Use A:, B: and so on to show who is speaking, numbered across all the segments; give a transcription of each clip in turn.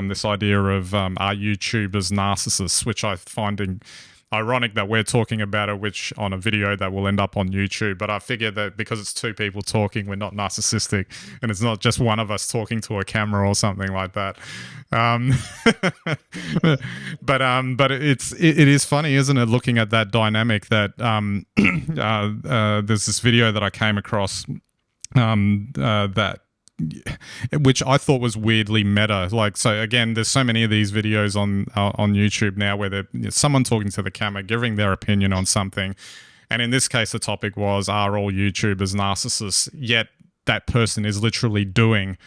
A: this idea of are YouTubers narcissists, which I find ironic that we're talking about it, which on a video that will end up on YouTube. But I figure that because it's two people talking, we're not narcissistic, and it's not just one of us talking to a camera or something like that. But it is funny, isn't it? Looking at that dynamic, that there's this video that I came across that, which I thought was weirdly meta. Like, so again, there's so many of these videos on YouTube now where they're someone talking to the camera, giving their opinion on something. And in this case, the topic was, are all YouTubers narcissists? Yet that person is literally doing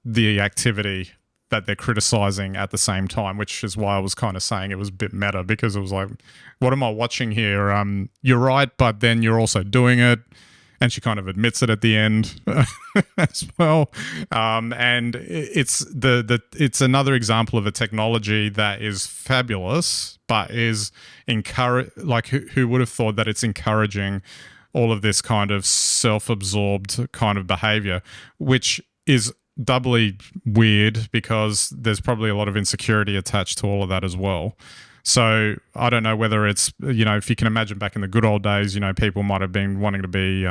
A: the activity that they're criticizing at the same time, which is why I was kind of saying it was a bit meta, because it was like, what am I watching here? You're right, but then you're also doing it. And she kind of admits it at the end as well. And it's it's another example of a technology that is fabulous, but is who would have thought that it's encouraging all of this kind of self-absorbed kind of behavior, which is doubly weird because there's probably a lot of insecurity attached to all of that as well. So I don't know whether it's, if you can imagine back in the good old days, people might have been wanting to be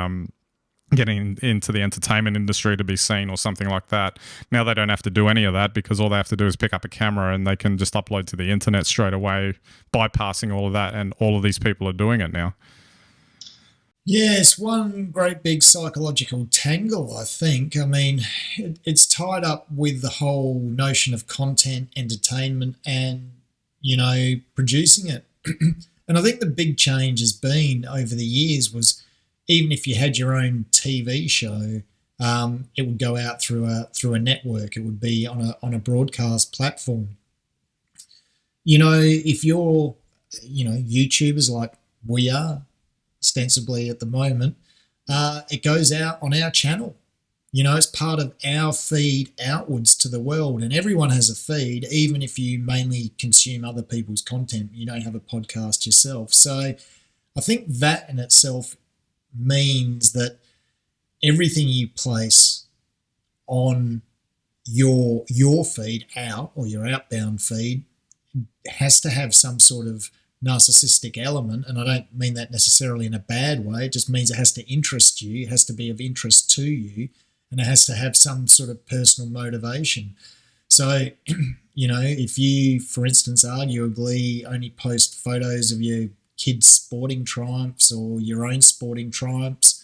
A: getting into the entertainment industry to be seen or something like that. Now they don't have to do any of that because all they have to do is pick up a camera and they can just upload to the internet straight away, bypassing all of that. And all of these people are doing it now.
B: Yeah, it's one great big psychological tangle, I think. I mean, it's tied up with the whole notion of content, entertainment, and producing it. And I think the big change has been over the years was, even if you had your own TV show, it would go out through a network. It would be on a broadcast platform. If you're, YouTubers like we are ostensibly at the moment, it goes out on our channel. It's part of our feed outwards to the world, and everyone has a feed, even if you mainly consume other people's content. You don't have a podcast yourself. So I think that in itself means that everything you place on your feed out, or your outbound feed, has to have some sort of narcissistic element. And I don't mean that necessarily in a bad way. It just means it has to interest you, it has to be of interest to you, and it has to have some sort of personal motivation. So, if you, for instance, arguably only post photos of your kids' sporting triumphs or your own sporting triumphs,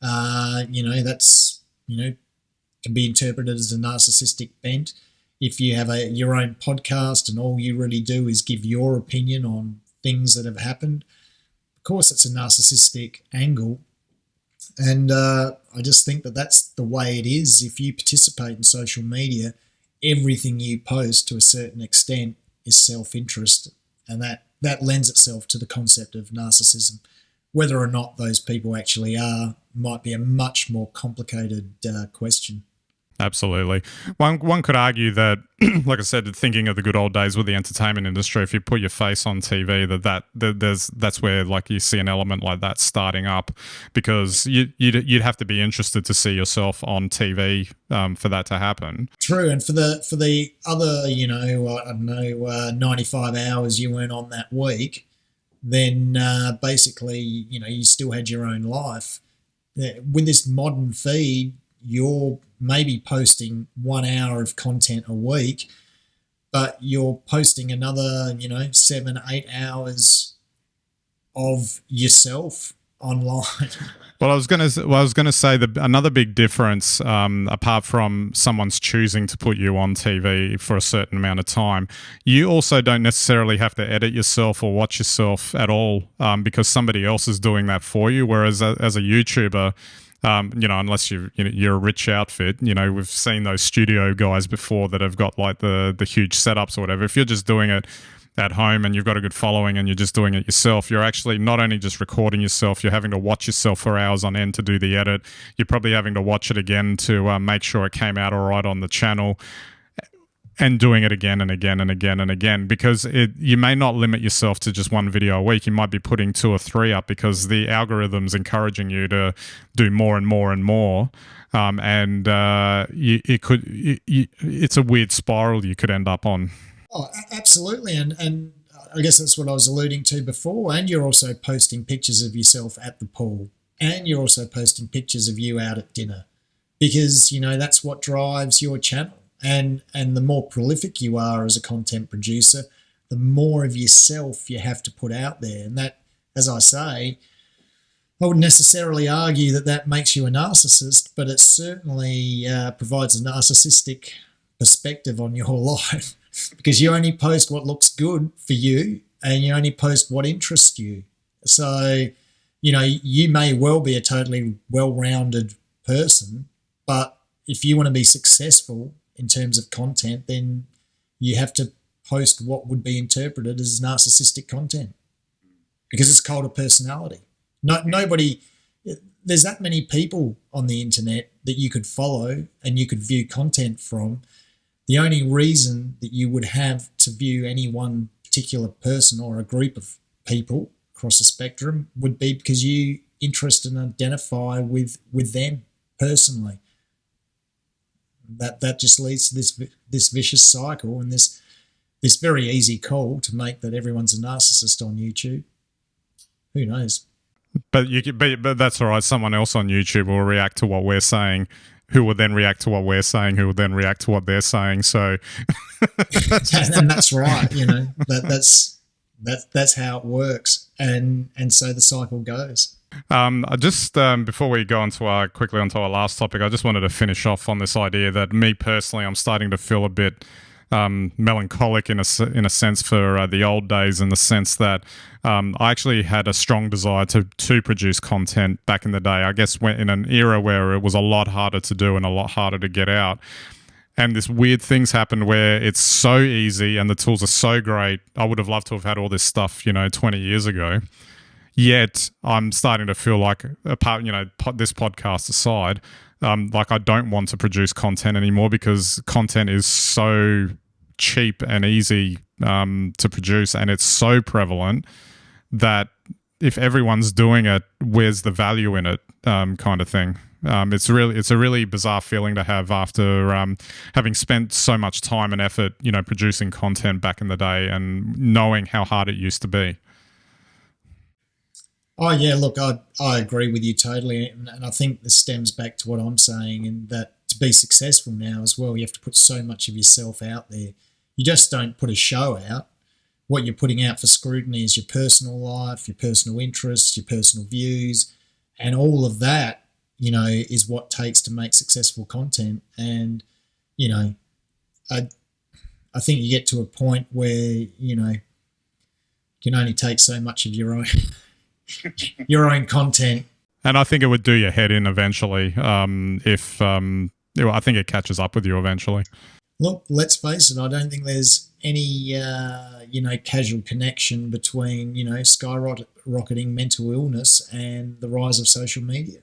B: that's, can be interpreted as a narcissistic bent. If you have your own podcast and all you really do is give your opinion on things that have happened, of course, it's a narcissistic angle. And I just think that that's the way it is. If you participate in social media, everything you post to a certain extent is self-interest, and that lends itself to the concept of narcissism. Whether or not those people actually are might be a much more complicated question.
A: Absolutely. One could argue that, like I said, thinking of the good old days with the entertainment industry, if you put your face on TV, that's where, like, you see an element like that starting up, because you'd have to be interested to see yourself on TV for that to happen.
B: True, and for the other, I don't know, 95 hours you weren't on that week, then basically, you still had your own life. With this modern feed, you're maybe posting 1 hour of content a week, but you're posting another, 7-8 hours of yourself online.
A: Well, I was going to say that another big difference, apart from someone's choosing to put you on TV for a certain amount of time, you also don't necessarily have to edit yourself or watch yourself at all, because somebody else is doing that for you. Whereas as a YouTuber, unless you're a rich outfit, we've seen those studio guys before that have got like the huge setups or whatever. If you're just doing it at home and you've got a good following and you're just doing it yourself, you're actually not only just recording yourself, you're having to watch yourself for hours on end to do the edit. You're probably having to watch it again to make sure it came out all right on the channel. and doing it again and again and again and again, because you may not limit yourself to just one video a week. You might be putting 2 or 3 up because the algorithm's encouraging you to do more and more and more. It's a weird spiral you could end up on.
B: Oh, absolutely. And I guess that's what I was alluding to before. And you're also posting pictures of yourself at the pool, and you're also posting pictures of you out at dinner, because, that's what drives your channel. And the more prolific you are as a content producer, the more of yourself you have to put out there. And that, as I say, I wouldn't necessarily argue that makes you a narcissist, but it certainly provides a narcissistic perspective on your life, because you only post what looks good for you, and you only post what interests you. So, you may well be a totally well-rounded person, but if you want to be successful in terms of content, then you have to post what would be interpreted as narcissistic content, because it's called a personality. Nobody, there's that many people on the internet that you could follow and you could view content from. The only reason that you would have to view any one particular person or a group of people across the spectrum would be because you interest and identify with them personally. That just leads to this vicious cycle, and this very easy call to make that everyone's a narcissist on YouTube. Who knows?
A: But that's all right. Someone else on YouTube will react to what we're saying, who will then react to what we're saying, who will then react to what they're saying. So
B: and that's right. That's how it works, and so the cycle goes.
A: I just before we go quickly onto our last topic, I just wanted to finish off on this idea that me personally, I'm starting to feel a bit melancholic in a sense for the old days, in the sense that I actually had a strong desire to produce content back in the day. I guess in an era where it was a lot harder to do and a lot harder to get out. And this weird things happened where it's so easy and the tools are so great. I would have loved to have had all this stuff, 20 years ago. Yet I'm starting to feel like, apart, this podcast aside, like I don't want to produce content anymore, because content is so cheap and easy to produce, and it's so prevalent that if everyone's doing it, where's the value in it, kind of thing. It's a really bizarre feeling to have after having spent so much time and effort, producing content back in the day, and knowing how hard it used to be.
B: Oh, yeah, look, I agree with you totally. And I think this stems back to what I'm saying, and that to be successful now as well, you have to put so much of yourself out there. You just don't put a show out. What you're putting out for scrutiny is your personal life, your personal interests, your personal views, and all of that, is what takes to make successful content. And, I think you get to a point where, you can only take so much of your own content.
A: And I think it would do your head in eventually, if I think it catches up with you eventually.
B: Look, let's face it, I don't think there's any casual connection between skyrocketing mental illness and the rise of social media.